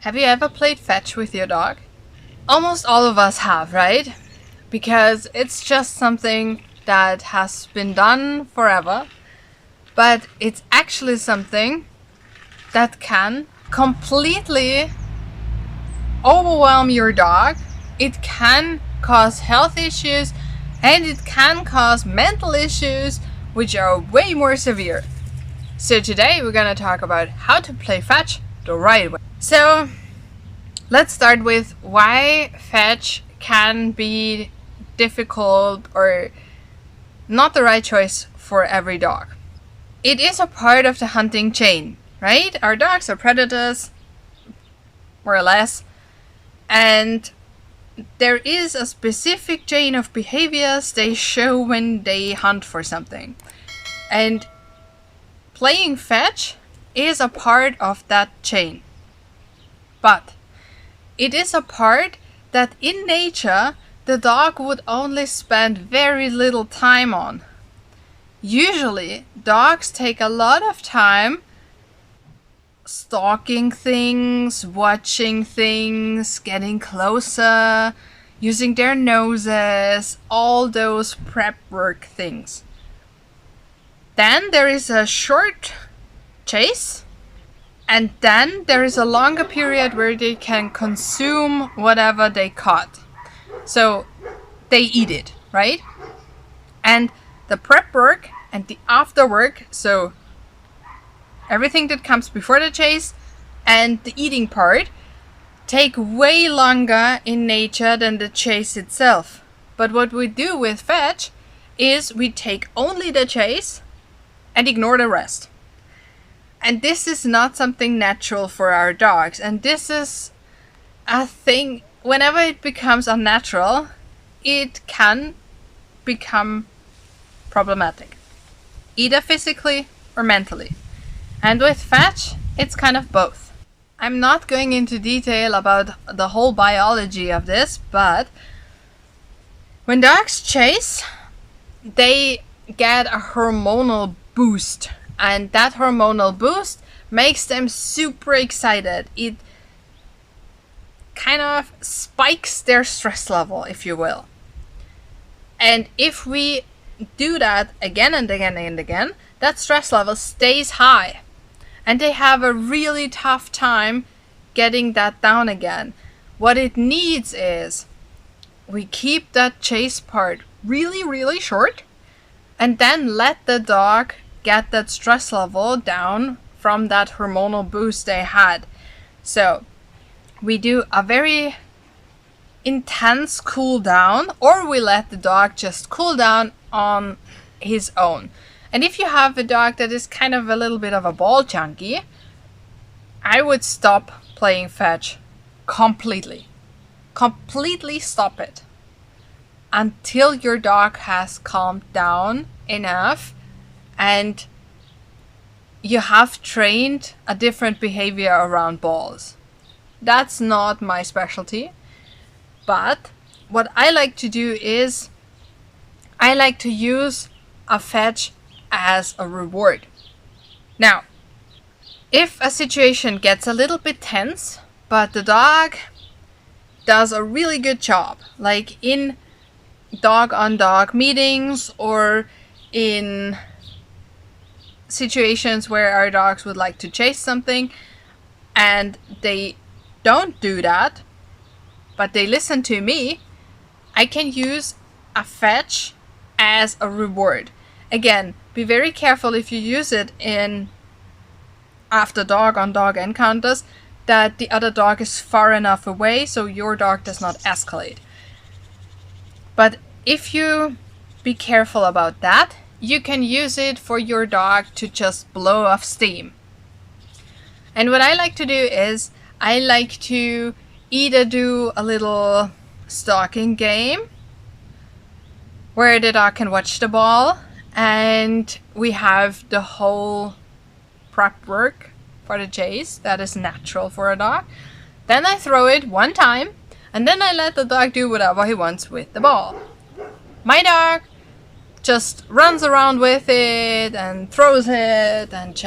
Have you ever played fetch with your dog? Almost all of us have, right? Because it's just something that has been done forever, but it's actually something that can completely overwhelm your dog. It can cause health issues and it can cause mental issues, which are way more severe. So today we're gonna talk about how to play fetch the right way. So let's start with why fetch can be difficult or not the right choice for every dog. It is a part of the hunting chain, right? Our dogs are predators, more or less, and there is a specific chain of behaviors they show when they hunt for something. And playing fetch is a part of that chain. But it is a part that in nature the dog would only spend very little time on. Usually, dogs take a lot of time stalking things, watching things, getting closer, using their noses, all those prep work things. Then there is a short chase, and then there is a longer period where they can consume whatever they caught. So they eat it, right? And the prep work and the after work, so everything that comes before the chase and the eating part, take way longer in nature than the chase itself. But what we do with fetch is we take only the chase and ignore the rest. And this is not something natural for our dogs. And this is a thing, whenever it becomes unnatural, it can become problematic, either physically or mentally. And with fetch, it's kind of both. I'm not going into detail about the whole biology of this, but when dogs chase, they get a hormonal boost. And that hormonal boost makes them super excited. It kind of spikes their stress level, if you will. And if we do that again and again and again, that stress level stays high. And they have a really tough time getting that down again. What it needs is we keep that chase part really, really short and then let the dog get that stress level down from that hormonal boost they had. So we do a very intense cool down, or we let the dog just cool down on his own. And if you have a dog that is kind of a little bit of a ball junkie, I would stop playing fetch completely. Completely stop it until your dog has calmed down enough and you have trained a different behavior around balls. That's not my specialty. But what I like to do is I like to use a fetch as a reward. Now, if a situation gets a little bit tense, but the dog does a really good job, like in dog-on-dog meetings or in situations where our dogs would like to chase something and they don't do that, but they listen to me, I can use a fetch as a reward. Again, be very careful if you use it in after dog-on-dog encounters that the other dog is far enough away so your dog does not escalate. But if you be careful about that, you can use it for your dog to just blow off steam. And what I like to do is I like to either do a little stalking game where the dog can watch the ball and we have the whole prep work for the chase that is natural for a dog. Then I throw it one time and then I let the dog do whatever he wants with the ball. My dog just runs around with it and throws it and